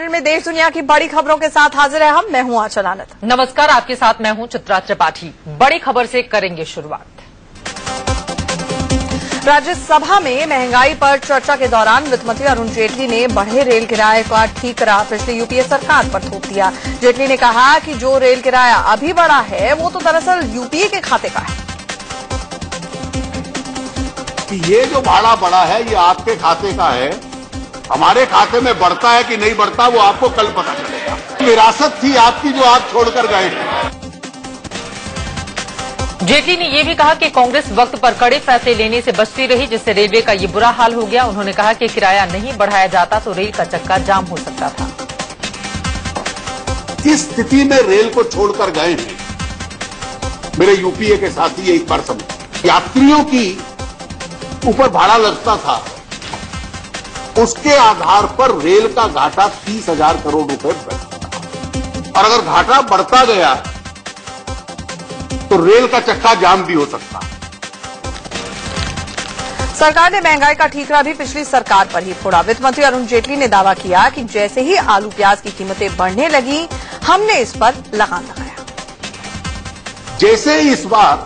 में देश दुनिया की बड़ी खबरों के साथ हाजिर है मैं हूं आंचल आनंद। नमस्कार, आपके साथ मैं हूं चित्रा त्रिपाठी। बड़ी खबर से करेंगे शुरुआत। राज्यसभा में महंगाई पर चर्चा के दौरान वित्त मंत्री अरुण जेटली ने बढ़े रेल किराए का ठीकरा पिछली यूपीए सरकार पर थोप दिया। जेटली ने कहा कि जो रेल किराया अभी बढ़ा है वो तो दरअसल यूपीए के खाते का है। ये जो भाड़ा बढ़ा है ये आपके खाते का है, हमारे खाते में बढ़ता है कि नहीं बढ़ता वो आपको कल पता चलेगा। विरासत थी आपकी जो आप छोड़कर गए। जेटली ने यह भी कहा कि कांग्रेस वक्त पर कड़े फैसले लेने से बचती रही, जिससे रेलवे का ये बुरा हाल हो गया। उन्होंने कहा कि किराया नहीं बढ़ाया जाता तो रेल का चक्का जाम हो सकता था। किस स्थिति में रेल को छोड़कर गए हैं मेरे यूपीए के साथी, ये एक बार समझ। यात्रियों की ऊपर भाड़ा लगता था, उसके आधार पर रेल का घाटा 30,000 करोड़ रुपए बढ़ता, और अगर घाटा बढ़ता गया तो रेल का चक्का जाम भी हो सकता। सरकार ने महंगाई का ठीकरा भी पिछली सरकार पर ही फोड़ा। वित्त मंत्री अरुण जेटली ने दावा किया कि जैसे ही आलू प्याज की कीमतें बढ़ने लगी हमने इस पर लगाम लगाया। जैसे ही इस बार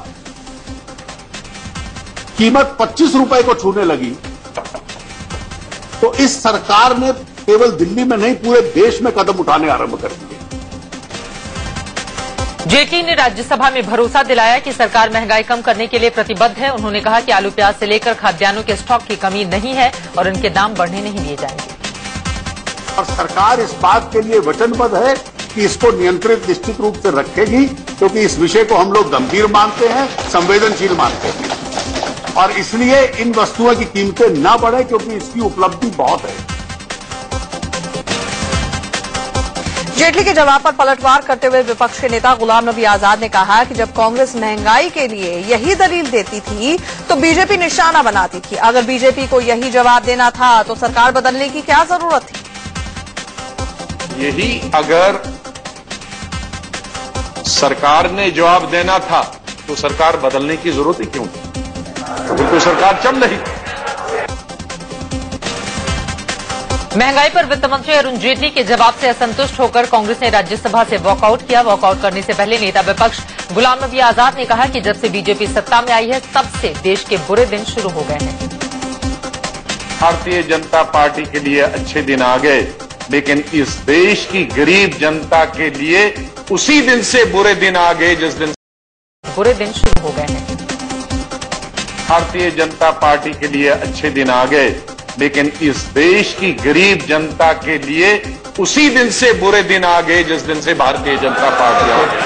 कीमत 25 रुपए को छूने लगी तो इस सरकार ने केवल दिल्ली में नहीं पूरे देश में कदम उठाने आरंभ कर दिए। जेटली ने राज्यसभा में भरोसा दिलाया कि सरकार महंगाई कम करने के लिए प्रतिबद्ध है। उन्होंने कहा कि आलू प्याज से लेकर खाद्यान्नों के स्टॉक की कमी नहीं है और इनके दाम बढ़ने नहीं दिए जाएंगे। और सरकार इस बात के लिए वचनबद्ध है कि इसको नियंत्रित निश्चित रूप से रखेगी, क्योंकि इस विषय को हम लोग गंभीर मानते हैं, संवेदनशील मानते हैं, और इसलिए इन वस्तुओं की कीमतें न बढ़े क्योंकि इसकी उपलब्धि बहुत है। जेटली के जवाब पर पलटवार करते हुए विपक्ष के नेता गुलाम नबी आजाद ने कहा कि जब कांग्रेस महंगाई के लिए यही दलील देती थी तो बीजेपी निशाना बनाती थी। अगर बीजेपी को यही जवाब देना था तो सरकार बदलने की क्या जरूरत थी। यही अगर सरकार ने जवाब देना था तो सरकार बदलने की जरूरत ही क्यों? अभी तो सरकार चल रही। महंगाई पर वित्त मंत्री अरुण जेटली के जवाब से असंतुष्ट होकर कांग्रेस ने राज्यसभा से वॉकआउट किया। वॉकआउट करने से पहले नेता विपक्ष गुलाम नबी आजाद ने कहा कि जब से बीजेपी सत्ता में आई है तब से देश के बुरे दिन शुरू हो गए हैं। भारतीय जनता पार्टी के लिए अच्छे दिन आ गए, लेकिन इस देश की गरीब जनता के लिए उसी दिन से बुरे दिन आ गए जिस दिन बुरे दिन शुरू हो गए हैं। भारतीय जनता पार्टी के लिए अच्छे दिन आ गए, लेकिन इस देश की गरीब जनता के लिए उसी दिन से बुरे दिन आ गए जिस दिन से भारतीय जनता पार्टी आ गई।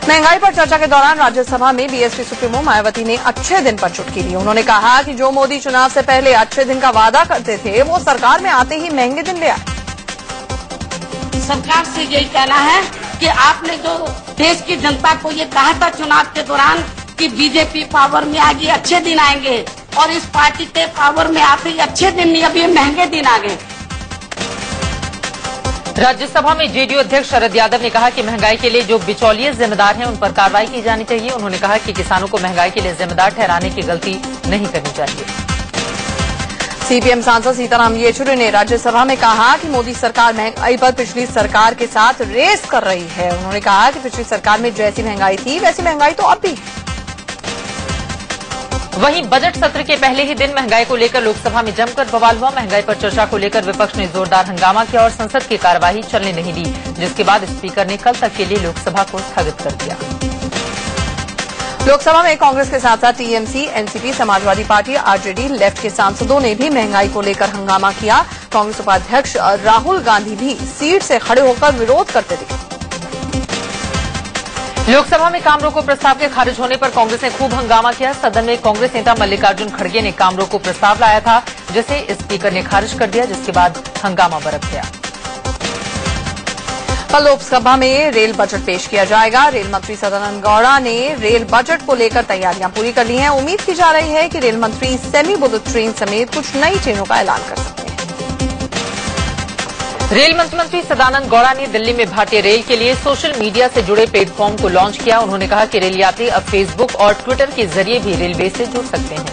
महंगाई पर चर्चा के दौरान राज्यसभा में बीएसपी सुप्रीमो मायावती ने अच्छे दिन पर चुटकी ली। उन्होंने कहा कि जो मोदी चुनाव से पहले अच्छे दिन का वादा करते थे वो सरकार में आते ही महंगे दिन ले आए। सरकार से यही कहना है कि आपने जो देश की जनता को ये कहा था चुनाव के दौरान कि बीजेपी पावर में आएगी अच्छे दिन आएंगे, और इस पार्टी के पावर में आते ही अच्छे दिन नहीं, अभी महंगे दिन आ गए। राज्यसभा में जेडीयू अध्यक्ष शरद यादव ने कहा कि महंगाई के लिए जो बिचौलिए जिम्मेदार हैं उन पर कार्रवाई की जानी चाहिए। उन्होंने कहा कि किसानों को महंगाई के लिए जिम्मेदार ठहराने की गलती नहीं करनी चाहिए। सीपीएम सांसद सीताराम येचुरी ने राज्यसभा में कहा कि मोदी सरकार महंगाई पर पिछली सरकार के साथ रेस कर रही है। उन्होंने कहा कि पिछली सरकार में जैसी महंगाई थी वैसी महंगाई तो अब भी। वहीं बजट सत्र के पहले ही दिन महंगाई को लेकर लोकसभा में जमकर बवाल हुआ। महंगाई पर चर्चा को लेकर विपक्ष ने जोरदार हंगामा किया और संसद की कार्यवाही चलने नहीं दी, जिसके बाद स्पीकर ने कल तक के लिए लोकसभा को स्थगित कर दिया। लोकसभा में कांग्रेस के साथ साथ TMC, NCP, Samajwadi party, RJD, left के सांसदों ने भी महंगाई को लेकर हंगामा किया। कांग्रेस उपाध्यक्ष राहुल गांधी भी सीट से खड़े होकर विरोध करते दिखे। लोकसभा में काम रोको प्रस्ताव के खारिज होने पर कांग्रेस ने खूब हंगामा किया। सदन में कांग्रेस नेता मल्लिकार्जुन खड़गे ने काम रोको प्रस्ताव लाया था, जिसे स्पीकर ने खारिज कर दिया, जिसके बाद हंगामा बरप गया। कल लोकसभा में रेल बजट पेश किया जाएगा। रेल मंत्री सदानंद गौड़ा ने रेल बजट को लेकर तैयारियां पूरी कर ली हैं। उम्मीद की जा रही है कि रेल मंत्री सेमी बुलेट ट्रेन समेत कुछ नई ट्रेनों का ऐलान कर सकते हैं। रेल मंत्री सदानंद गौड़ा ने दिल्ली में भारतीय रेल के लिए सोशल मीडिया से जुड़े प्लेटफॉर्म को लॉन्च किया। उन्होंने कहा कि रेल यात्री अब फेसबुक और ट्विटर के जरिए भी रेलवे से जुड़ सकते हैं।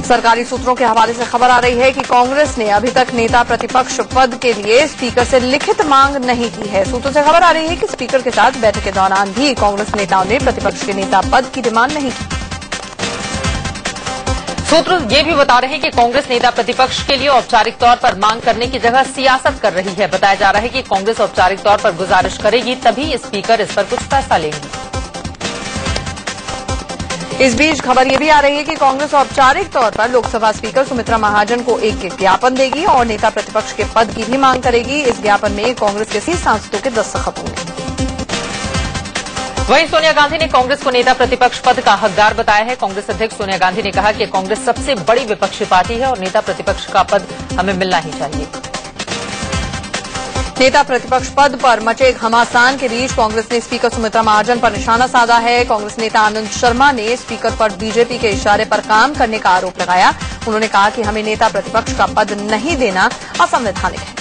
सरकारी सूत्रों के हवाले से खबर आ रही है कि कांग्रेस ने अभी तक नेता प्रतिपक्ष पद के लिए स्पीकर से लिखित मांग नहीं की है। सूत्रों से खबर आ रही है कि स्पीकर के साथ बैठक के दौरान भी कांग्रेस नेताओं ने प्रतिपक्ष के नेता पद की डिमांड नहीं की। सूत्र ये भी बता रहे हैं कि कांग्रेस नेता प्रतिपक्ष के लिए औपचारिक तौर पर मांग करने की जगह सियासत कर रही है। बताया जा रहा है कि कांग्रेस औपचारिक तौर पर गुजारिश करेगी तभी स्पीकर इस पर कुछ फैसला लेंगी। इस बीच खबर यह भी आ रही है कि कांग्रेस औपचारिक तौर पर लोकसभा स्पीकर सुमित्रा महाजन को एक ज्ञापन देगी और नेता प्रतिपक्ष के पद की भी मांग करेगी। इस ज्ञापन में कांग्रेस के 30 सांसदों के दस्तखत होंगे। वहीं सोनिया गांधी ने कांग्रेस को नेता प्रतिपक्ष पद का हकदार बताया है। कांग्रेस अध्यक्ष सोनिया गांधी ने कहा कि कांग्रेस सबसे बड़ी विपक्षी पार्टी है और नेता प्रतिपक्ष का पद हमें मिलना ही चाहिए। नेता प्रतिपक्ष पद पर मचे घमासान के बीच कांग्रेस ने स्पीकर सुमित्रा महाजन पर निशाना साधा है। कांग्रेस नेता आनंद शर्मा ने स्पीकर पर बीजेपी के इशारे पर काम करने का आरोप लगाया। उन्होंने कहा कि हमें नेता प्रतिपक्ष का पद नहीं देना असंवैधानिक है।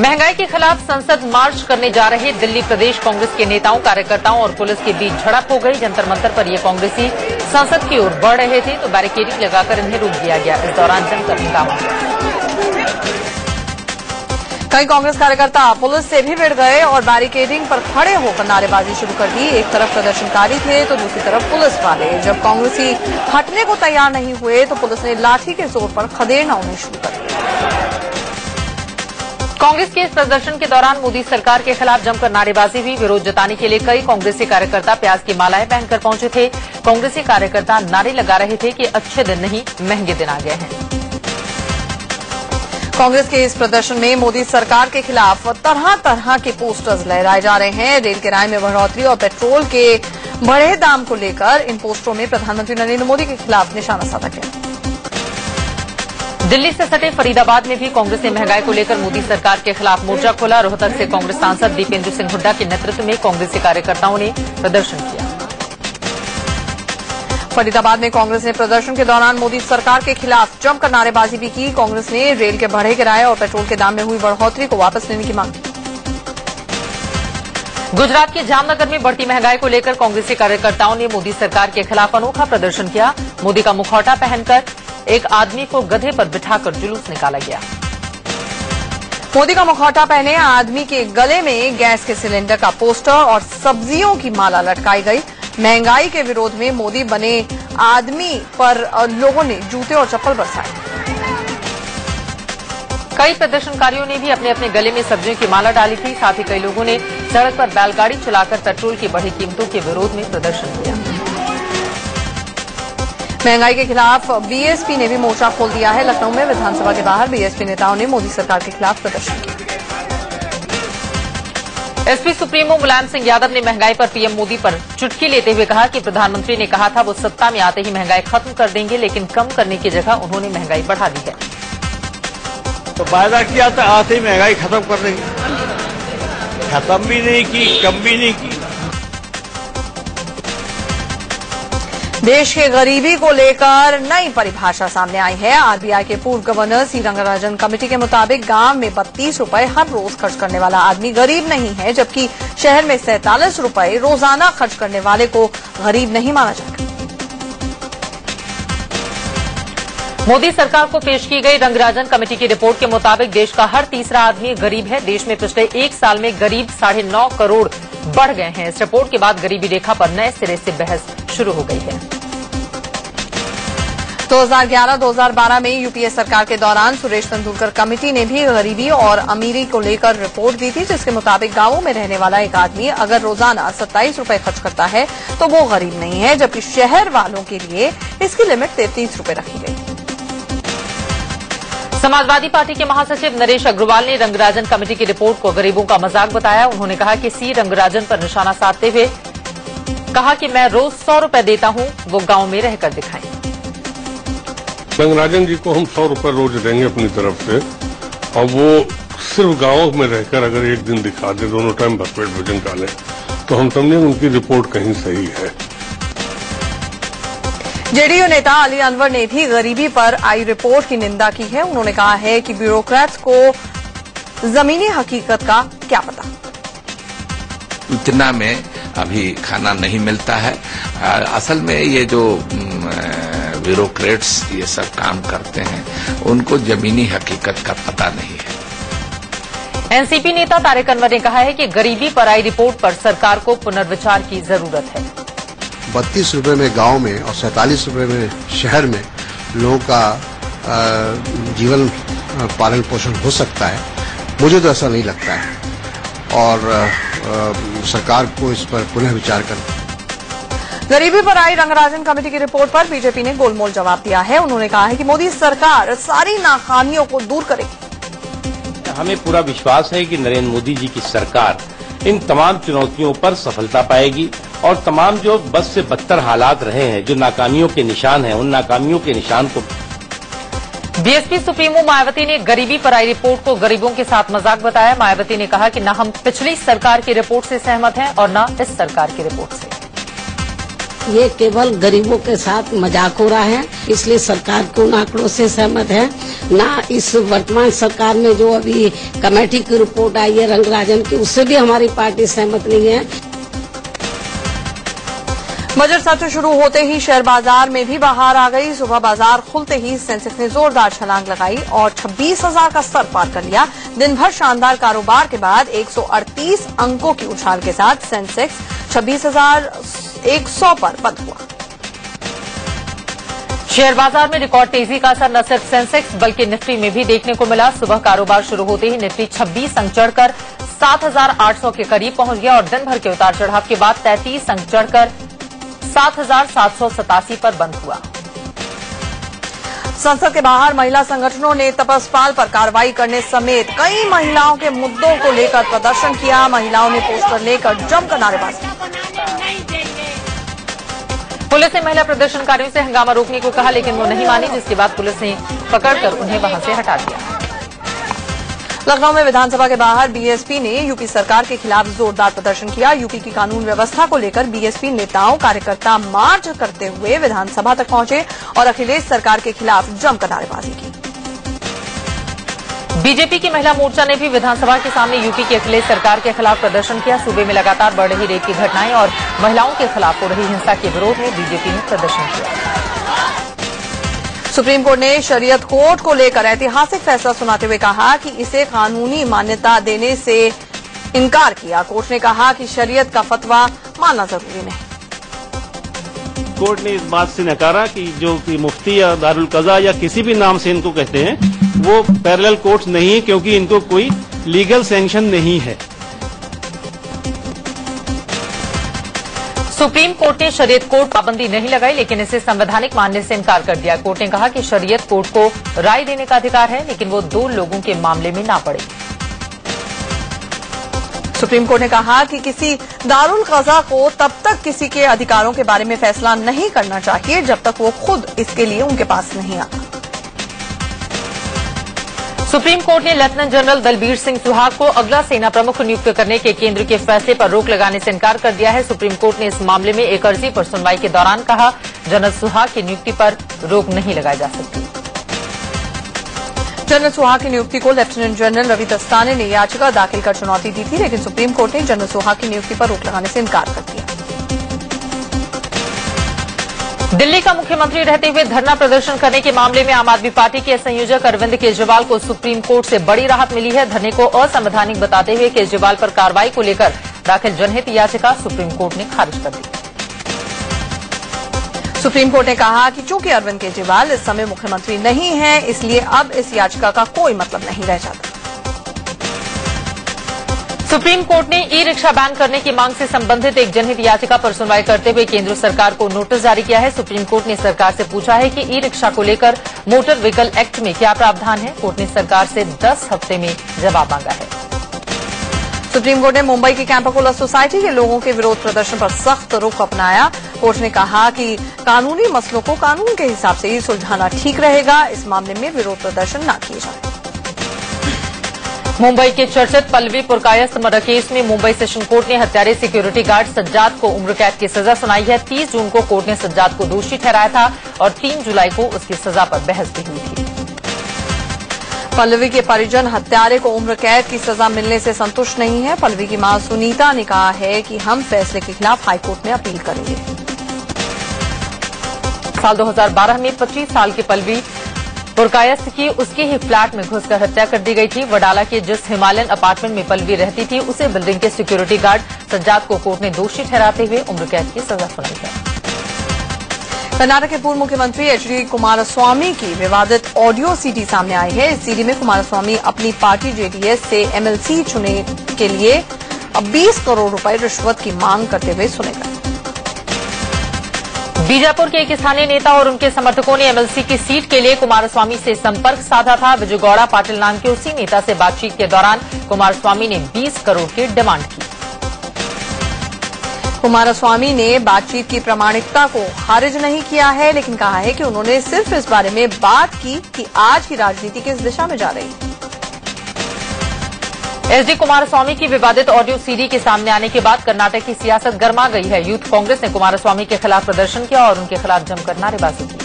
महंगाई के खिलाफ संसद मार्च करने जा रहे दिल्ली प्रदेश कांग्रेस के नेताओं, कार्यकर्ताओं और पुलिस के बीच झड़प हो गई। जंतर मंतर पर ये कांग्रेसी संसद की ओर बढ़ रहे थे तो बैरिकेडिंग लगाकर इन्हें रोक दिया गया। इस दौरान जमकर हंगामा हुआ। कई कांग्रेस कार्यकर्ता पुलिस से भी भिड़ गए और बैरिकेडिंग पर खड़े होकर नारेबाजी शुरू कर दी। एक तरफ प्रदर्शनकारी थे तो दूसरी तरफ पुलिस वाले। जब कांग्रेसी हटने को तैयार नहीं हुए तो पुलिस ने लाठी के जोर पर खदेड़ना उन्हें शुरू कर दिया। कांग्रेस के इस प्रदर्शन के दौरान मोदी सरकार के खिलाफ जमकर नारेबाजी हुई। विरोध जताने के लिए कई कांग्रेसी कार्यकर्ता प्याज की मालाएं पहनकर पहुंचे थे। कांग्रेसी कार्यकर्ता नारे लगा रहे थे कि अच्छे दिन नहीं, महंगे दिन आ गए हैं। कांग्रेस के इस प्रदर्शन में मोदी सरकार के खिलाफ तरह तरह के पोस्टर्स लहराए जा रहे हैं। रेल किराए में बढ़ोतरी और पेट्रोल के बढ़े दाम को लेकर इन पोस्टरों में प्रधानमंत्री नरेंद्र मोदी के खिलाफ निशाना साधा गया। दिल्ली से सटे फरीदाबाद में भी कांग्रेस ने महंगाई को लेकर मोदी सरकार के खिलाफ मोर्चा खोला। रोहतक से कांग्रेस सांसद दीपेंद्र सिंह हुड्डा के नेतृत्व में कांग्रेसी कार्यकर्ताओं ने प्रदर्शन किया। फरीदाबाद में कांग्रेस ने प्रदर्शन के दौरान मोदी सरकार के खिलाफ जमकर नारेबाजी भी की। कांग्रेस ने रेल के बढ़े किराए और पेट्रोल के दाम में हुई बढ़ोतरी को वापस लेने की मांग की। गुजरात के जामनगर में बढ़ती महंगाई को लेकर कांग्रेसी कार्यकर्ताओं ने मोदी सरकार के खिलाफ अनोखा प्रदर्शन किया। मोदी का मुखौटा पहनकर एक आदमी को गधे पर बिठाकर जुलूस निकाला गया। मोदी का मुखौटा पहने आदमी के गले में गैस के सिलेंडर का पोस्टर और सब्जियों की माला लटकाई गई। महंगाई के विरोध में मोदी बने आदमी पर लोगों ने जूते और चप्पल बरसाए। कई प्रदर्शनकारियों ने भी अपने अपने गले में सब्जियों की माला डाली थी। साथ ही कई लोगों ने सड़क पर बैलगाड़ी चलाकर पेट्रोल की बढ़ी कीमतों के विरोध में प्रदर्शन किया। महंगाई के खिलाफ बीएसपी ने भी मोर्चा खोल दिया है। लखनऊ में विधानसभा के बाहर बीएसपी नेताओं ने मोदी सरकार के खिलाफ प्रदर्शन किया। एसपी सुप्रीमो मुलायम सिंह यादव ने महंगाई पर पीएम मोदी पर चुटकी लेते हुए कहा कि प्रधानमंत्री ने कहा था वो सत्ता में आते ही महंगाई खत्म कर देंगे, लेकिन कम करने की जगह उन्होंने महंगाई बढ़ा दी है। तो वायदा किया था आते ही महंगाई खत्म कर देंगे, खत्म भी नहीं की, कम भी नहीं की। देश के गरीबी को लेकर नई परिभाषा सामने आई है। आरबीआई के पूर्व गवर्नर सी रंगराजन कमेटी के मुताबिक गांव में 32 रुपए हर रोज खर्च करने वाला आदमी गरीब नहीं है, जबकि शहर में 47 रुपए रोजाना खर्च करने वाले को गरीब नहीं माना जाएगा। मोदी सरकार को पेश की गई रंगराजन कमेटी की रिपोर्ट के मुताबिक देश का हर तीसरा आदमी गरीब है। देश में पिछले एक साल में गरीब 9.5 करोड़ बढ़ गए हैं। इस रिपोर्ट के बाद गरीबी रेखा पर नए सिरे से बहस शुरू हो गई है। 2011-2012 में यूपीए सरकार के दौरान सुरेश तेंदुलकर कमेटी ने भी गरीबी और अमीरी को लेकर रिपोर्ट दी थी, जिसके मुताबिक गांवों में रहने वाला एक आदमी अगर रोजाना 27 रुपए खर्च करता है तो वो गरीब नहीं है, जबकि शहर वालों के लिए इसकी लिमिट 33 रुपए रखी गई। समाजवादी पार्टी के महासचिव नरेश अग्रवाल ने रंगराजन कमेटी की रिपोर्ट को गरीबों का मजाक बताया। उन्होंने कहा कि सी रंगराजन पर निशाना साधते हुए कहा कि मैं रोज 100 रुपए देता हूं, वो गांव में रहकर दिखाएं। रंगराजन जी को हम 100 रुपए रोज देंगे अपनी तरफ से, और वो सिर्फ गांव में रहकर अगर एक दिन दिखा दे, दोनों टाइम भरपेट भोजन खा लें, तो हम समझें उनकी रिपोर्ट कहीं सही है। जेडीयू नेता अली अनवर ने भी गरीबी पर आई रिपोर्ट की निंदा की है। उन्होंने कहा है कि ब्यूरोक्रेट्स को जमीनी हकीकत का क्या पता। इतना में अभी खाना नहीं मिलता है। असल में ये जो ब्यूरोक्रेट्स ये सब काम करते हैं, उनको जमीनी हकीकत का पता नहीं है। एनसीपी नेता तारिक अनवर ने कहा है कि गरीबी पर आई रिपोर्ट पर सरकार को पुनर्विचार की जरूरत है। 32 रुपए में गांव में और 47 रुपए में शहर में लोगों का जीवन पालन पोषण हो सकता है, मुझे तो ऐसा नहीं लगता है और सरकार को इस पर पुनः विचार करना। गरीबी पर आई रंगराजन कमेटी की रिपोर्ट पर बीजेपी ने गोलमोल जवाब दिया है। उन्होंने कहा है कि मोदी सरकार सारी नाकामियों को दूर करेगी। हमें पूरा विश्वास है कि नरेंद्र मोदी जी की सरकार इन तमाम चुनौतियों पर सफलता पाएगी और तमाम जो बद से बदतर हालात रहे हैं, जो नाकामियों के निशान हैं, उन नाकामियों के निशान को। बीएसपी सुप्रीमो मायावती ने गरीबी पर आई रिपोर्ट को गरीबों के साथ मजाक बताया। मायावती ने कहा कि न हम पिछली सरकार की रिपोर्ट से सहमत हैं और न इस सरकार की रिपोर्ट से। ये केवल गरीबों के साथ मजाक हो रहा है, इसलिए सरकार को उन आंकड़ों से सहमत है, ना इस वर्तमान सरकार में जो अभी कमेटी की रिपोर्ट आई है रंगराजन की, उससे भी हमारी पार्टी सहमत नहीं है। बजट सत्र शुरू होते ही शेयर बाजार में भी बहार आ गई। सुबह बाजार खुलते ही सेंसेक्स ने जोरदार छलांग लगाई और 26,000 का स्तर पार कर लिया। दिन भर शानदार कारोबार के बाद 138 अंकों की उछाल के साथ सेंसेक्स 26,100 पर बंद हुआ। शेयर बाजार में रिकॉर्ड तेजी का असर न सिर्फ सेंसेक्स बल्कि निफ्टी में भी देखने को मिला। सुबह कारोबार शुरू होते ही निफ्टी 26 अंक चढ़कर 7,800 के करीब पहुंच गया और दिन भर के उतार चढ़ाव के बाद 33 अंक चढ़कर 7,787 पर बंद हुआ। संसद के बाहर महिला संगठनों ने तपस्पाल पर कार्रवाई करने समेत कई महिलाओं के मुद्दों को लेकर प्रदर्शन किया। महिलाओं ने पोस्टर लेकर जमकर नारेबाजी। पुलिस ने महिला प्रदर्शनकारियों से हंगामा रोकने को कहा, लेकिन वो नहीं मानी, जिसके बाद पुलिस ने पकड़कर उन्हें वहां से हटा दिया। लखनऊ में विधानसभा के बाहर बीएसपी ने यूपी सरकार के खिलाफ जोरदार प्रदर्शन किया। यूपी की कानून व्यवस्था को लेकर बीएसपी नेताओं कार्यकर्ता मार्च करते हुए विधानसभा तक पहुंचे और अखिलेश सरकार के खिलाफ जमकर नारेबाजी की। बीजेपी की महिला मोर्चा ने भी विधानसभा के सामने यूपी की अखिलेश सरकार के खिलाफ प्रदर्शन किया। सूबे में लगातार बढ़ रही रेप की घटनाएं और महिलाओं के खिलाफ हो रही हिंसा के विरोध में बीजेपी ने प्रदर्शन किया। सुप्रीम कोर्ट ने शरीयत कोर्ट को लेकर ऐतिहासिक फैसला सुनाते हुए कहा कि इसे कानूनी मान्यता देने से इनकार किया। कोर्ट ने कहा कि शरीयत का फतवा मानना जरूरी नहीं। कोर्ट ने इस बात से नकारा कि जो कि मुफ्ती या दारुल कज़ा या किसी भी नाम से इनको कहते हैं, वो पैरेलल कोर्ट्स नहीं है, क्योंकि इनको कोई लीगल सैंक्शन नहीं है। सुप्रीम कोर्ट ने शरीयत कोर्ट पाबंदी नहीं लगाई, लेकिन इसे संवैधानिक मानने से इनकार कर दिया। कोर्ट ने कहा कि शरीयत कोर्ट को राय देने का अधिकार है, लेकिन वो 2 लोगों के मामले में ना पड़े। सुप्रीम कोर्ट ने कहा कि किसी दारुल कज़ा को तब तक किसी के अधिकारों के बारे में फैसला नहीं करना चाहिए जब तक वो खुद इसके लिए उनके पास नहीं आता। सुप्रीम कोर्ट ने लेफ्टिनेंट जनरल दलबीर सिंह सुहाग को अगला सेना प्रमुख नियुक्त करने के केंद्र के फैसले पर रोक लगाने से इनकार कर दिया है। सुप्रीम कोर्ट ने इस मामले में एक अर्जी पर सुनवाई के दौरान कहा, जनरल सुहाग की नियुक्ति पर रोक नहीं लगाई जा सकती। जनरल सुहाग की नियुक्ति को लेफ्टिनेंट जनरल रवि दस्ताने ने याचिका दाखिल कर चुनौती दी थी, लेकिन सुप्रीम कोर्ट ने जनरल सुहाग की नियुक्ति पर रोक लगाने से इनकार कर दिया। दिल्ली का मुख्यमंत्री रहते हुए धरना प्रदर्शन करने के मामले में आम आदमी पार्टी के संयोजक अरविंद केजरीवाल को सुप्रीम कोर्ट से बड़ी राहत मिली है। धरने को असंवैधानिक बताते हुए केजरीवाल पर कार्रवाई को लेकर दाखिल जनहित याचिका सुप्रीम कोर्ट ने खारिज कर दी। सुप्रीम कोर्ट ने कहा कि चूंकि अरविंद केजरीवाल इस समय मुख्यमंत्री नहीं है, इसलिए अब इस याचिका का कोई मतलब नहीं रह जाता। सुप्रीम कोर्ट ने ई रिक्शा बैन करने की मांग से संबंधित एक जनहित याचिका पर सुनवाई करते हुए केंद्र सरकार को नोटिस जारी किया है। सुप्रीम कोर्ट ने सरकार से पूछा है कि ई रिक्शा को लेकर मोटर व्हीकल एक्ट में क्या प्रावधान है। कोर्ट ने सरकार से 10 हफ्ते में जवाब मांगा है। सुप्रीम कोर्ट ने मुंबई की कैंपाकोला सोसाइटी के लोगों के विरोध प्रदर्शन पर सख्त रुख अपनाया। कोर्ट ने कहा कि कानूनी मसलों को कानून के हिसाब से ही सुलझाना ठीक रहेगा। इस मामले में विरोध प्रदर्शन न किए जाए। मुंबई के चर्चित पल्लवी पुरकायस्थ मर्डर केस में मुंबई सेशन कोर्ट ने हत्यारे सिक्योरिटी गार्ड सज्जाद को उम्र कैद की सजा सुनाई है। 30 जून को कोर्ट ने सज्जाद को दोषी ठहराया था और 3 जुलाई को उसकी सजा पर बहस भी हुई थी। पल्लवी के परिजन हत्यारे को उम्र कैद की सजा मिलने से संतुष्ट नहीं है। पल्लवी की मां सुनीता ने कहा है कि हम फैसले के खिलाफ हाईकोर्ट में अपील करेंगे। साल 2012 में 25 साल की पल्लवी पुरकायस्थ की उसके ही फ्लैट में घुसकर हत्या कर दी गई थी। वडाला के जिस हिमालयन अपार्टमेंट में पल्लवी रहती थी, उसे बिल्डिंग के सिक्योरिटी गार्ड सज्जाद को कोर्ट ने दोषी ठहराते हुए उम्र कैद की सजा सुनाई है। कर्नाटक के पूर्व मुख्यमंत्री एचडी कुमारस्वामी की विवादित ऑडियो सीडी सामने आई है। इस सीडी में कुमारस्वामी अपनी पार्टी जेडीएस से एमएलसी चुने के लिए 20 करोड़ रुपए रिश्वत की मांग करते हुए सुने गए। बीजापुर के एक स्थानीय नेता और उनके समर्थकों ने एमएलसी की सीट के लिए कुमारस्वामी से संपर्क साधा था। विजयगौड़ा पाटिल नाम के उसी नेता से बातचीत के दौरान कुमारस्वामी ने 20 करोड़ की डिमांड की। कुमारस्वामी ने बातचीत की प्रामाणिकता को खारिज नहीं किया है, लेकिन कहा है कि उन्होंने सिर्फ इस बारे में बात की कि आज की राजनीति किस दिशा में जा रही है। एसडी कुमारस्वामी की विवादित ऑडियो सीडी के सामने आने के बाद कर्नाटक की सियासत गर्मा गई है। यूथ कांग्रेस ने कुमारस्वामी के खिलाफ प्रदर्शन किया और उनके खिलाफ जमकर नारेबाजी की।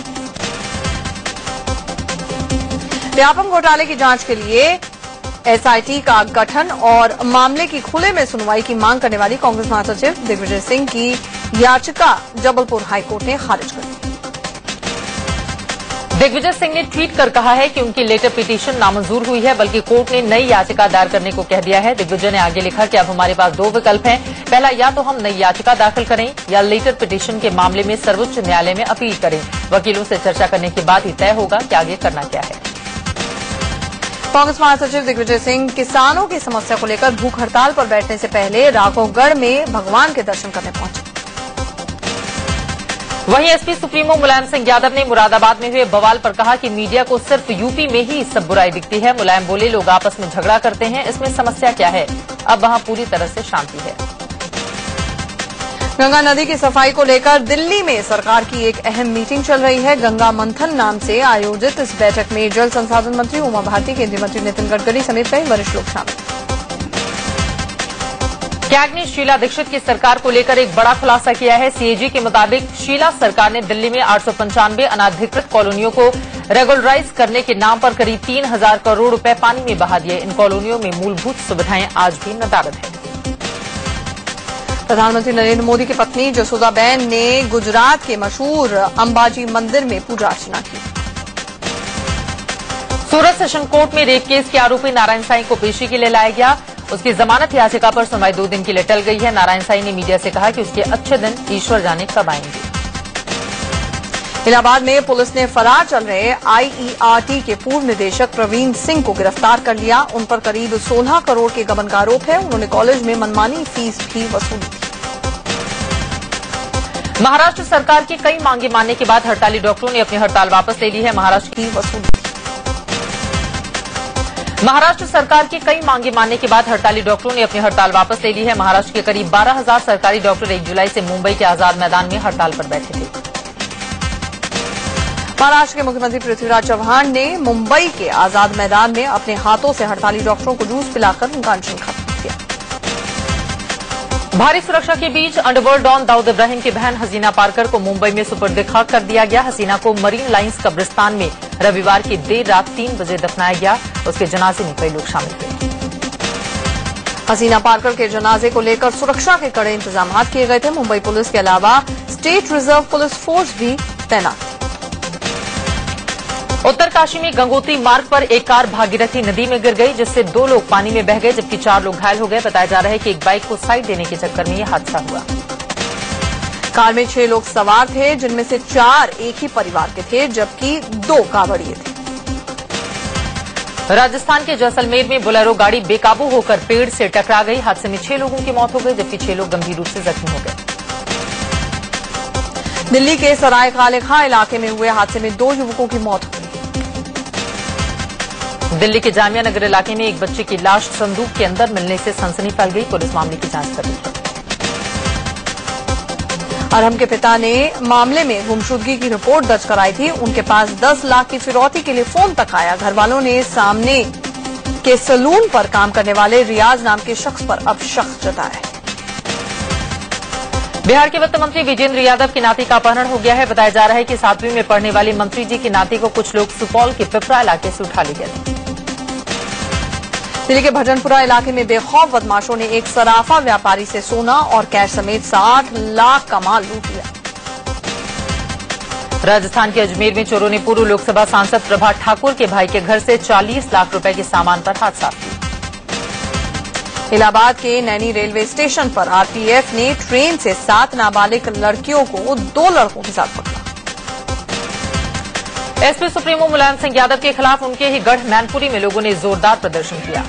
व्यापम घोटाले की जांच के लिए एसआईटी का गठन और मामले की खुले में सुनवाई की मांग करने वाली कांग्रेस महासचिव दिग्विजय सिंह की याचिका जबलपुर हाईकोर्ट ने खारिज कर दी। दिग्विजय सिंह ने ट्वीट कर कहा है कि उनकी लेटर पिटीशन नामंजूर हुई है, बल्कि कोर्ट ने नई याचिका दायर करने को कह दिया है। दिग्विजय ने आगे लिखा कि अब हमारे पास दो विकल्प हैं। पहला, या तो हम नई याचिका दाखिल करें या लेटर पिटीशन के मामले में सर्वोच्च न्यायालय में अपील करें। वकीलों से चर्चा करने के बाद ही तय होगा कि आगे करना क्या है। कांग्रेस महासचिव दिग्विजय सिंह किसानों की समस्या को लेकर भूख हड़ताल पर बैठने से पहले राघवगढ़ में भगवान के दर्शन करने पहुंचे। वहीं एसपी सुप्रीमो मुलायम सिंह यादव ने मुरादाबाद में हुए बवाल पर कहा कि मीडिया को सिर्फ यूपी में ही सब बुराई दिखती है। मुलायम बोले, लोग आपस में झगड़ा करते हैं, इसमें समस्या क्या है? अब वहां पूरी तरह से शांति है। गंगा नदी की सफाई को लेकर दिल्ली में सरकार की एक अहम मीटिंग चल रही है। गंगा मंथन नाम से आयोजित इस बैठक में जल संसाधन मंत्री उमा भारती, केंद्रीय मंत्री नितिन गडकरी समेत कई वरिष्ठ लोग शामिल। कैग ने शीला दीक्षित की सरकार को लेकर एक बड़ा खुलासा किया है। सीएजी के मुताबिक शीला सरकार ने दिल्ली में 895 अनाधिकृत कॉलोनियों को रेगुलराइज करने के नाम पर करीब 3000 करोड़ रुपए पानी में बहा दिए। इन कॉलोनियों में मूलभूत सुविधाएं आज भी नदारद है। प्रधानमंत्री नरेंद्र मोदी की पत्नी जसोदाबेन ने गुजरात के मशहूर अंबाजी मंदिर में पूजा अर्चना की। सूरत सेशन कोर्ट में रेप केस के आरोपी नारायण साईं को पेशी के लिए लाया गया। उसकी जमानत याचिका पर सुनवाई 2 दिन के लिए टल गई है। नारायण साईं ने मीडिया से कहा कि उसके अच्छे दिन ईश्वर जाने कब आएंगे। इलाहाबाद में पुलिस ने फरार चल रहे आईईआरटी के पूर्व निदेशक प्रवीण सिंह को गिरफ्तार कर लिया। उन पर करीब 16 करोड़ के गबन का आरोप है। उन्होंने कॉलेज में मनमानी फीस भी वसूली थी। महाराष्ट्र सरकार की कई मांगे मानने के बाद हड़ताली डॉक्टरों ने अपनी हड़ताल वापस ले ली है। महाराष्ट्र सरकार की कई मांगे मानने के बाद हड़ताली डॉक्टरों ने अपनी हड़ताल वापस ले ली है। महाराष्ट्र के करीब 12,000 सरकारी डॉक्टर 1 जुलाई से मुंबई के आजाद मैदान में हड़ताल पर बैठे थे। महाराष्ट्र के मुख्यमंत्री पृथ्वीराज चव्हाण ने मुंबई के आजाद मैदान में अपने हाथों से हड़ताली डॉक्टरों को जूस पिलाकर उनका अनशन खत्म किया। भारी सुरक्षा के बीच अंडरवर्ल्ड डॉन दाऊद इब्राहिम की बहन हसीना पारकर को मुंबई में सुपुर्द खाक कर दिया गया। हसीना को मरीन लाइन्स कब्रिस्तान में रविवार की देर रात 3 बजे दफनाया गया। उसके जनाजे में कई लोग शामिल हुए। हसीना पारकर के जनाजे को लेकर सुरक्षा के कड़े इंतजाम किए गए थे। मुंबई पुलिस के अलावा स्टेट रिजर्व पुलिस फोर्स भी तैनात थी। उत्तरकाशी में गंगोत्री मार्ग पर एक कार भागीरथी नदी में गिर गई, जिससे 2 लोग पानी में बह गए जबकि 4 लोग घायल हो गए। बताया जा रहा है कि एक बाइक को साइड देने के चक्कर में यह हादसा हुआ। कार में 6 लोग सवार थे, जिनमें से 4 एक ही परिवार के थे जबकि 2 कांवड़िए थे। राजस्थान के जैसलमेर में बोलेरो गाड़ी बेकाबू होकर पेड़ से टकरा गई। हादसे में 6 लोगों की मौत हो गई जबकि 6 लोग गंभीर रूप से जख्मी हो गए। दिल्ली के सराय काले खां इलाके में हुए हादसे में 2 युवकों की मौत हो गई। दिल्ली के जामिया नगर इलाके में एक बच्चे की लाश संदूक के अंदर मिलने से सनसनी फैल गई। पुलिस मामले की जांच कर रही है। अरहम के पिता ने मामले में गुमशुदगी की रिपोर्ट दर्ज कराई थी। उनके पास 10 लाख की फिरौती के लिए फोन तक आया। घर वालों ने सामने के सैलून पर काम करने वाले रियाज नाम के शख्स पर अब शक जताया है। बिहार के वित्त मंत्री विजेंद्र यादव की नाती का अपहरण हो गया है। बताया जा रहा है कि 7वीं में पढ़ने वाली मंत्री जी की नाती को कुछ लोग सुपौल के पिपरा इलाके से उठा ले गए थे। दिल्ली के भजनपुरा इलाके में बेखौफ बदमाशों ने एक सराफा व्यापारी से सोना और कैश समेत 60 लाख का माल लूट लिया। राजस्थान के अजमेर में चोरों ने पूर्व लोकसभा सांसद प्रभा ठाकुर के भाई के घर से 40 लाख रुपए के सामान पर हाथ साफ किया। इलाहाबाद के नैनी रेलवे स्टेशन पर आरपीएफ ने ट्रेन से 7 नाबालिग लड़कियों को 2 लड़कों के साथ पकड़ा। एसपी सुप्रीमो मुलायम सिंह यादव के खिलाफ उनके ही गढ़ मैनपुरी में लोगों ने जोरदार प्रदर्शन किया।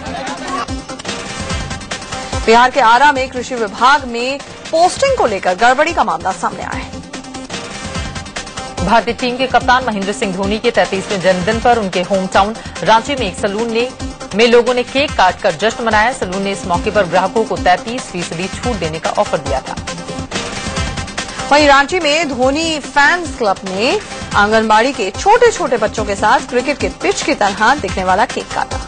बिहार के आरा में कृषि विभाग में पोस्टिंग को लेकर गड़बड़ी का मामला सामने आया है। भारतीय टीम के कप्तान महेंद्र सिंह धोनी के 33वें जन्मदिन पर उनके होम टाउन रांची में एक सैलून में लोगों ने केक काटकर जश्न मनाया। सैलून ने इस मौके पर ग्राहकों को 33% छूट देने का ऑफर दिया था। वहीं रांची में धोनी फैंस क्लब ने आंगनबाड़ी के छोटे छोटे बच्चों के साथ क्रिकेट के पिच की तरह दिखने वाला केक काटा।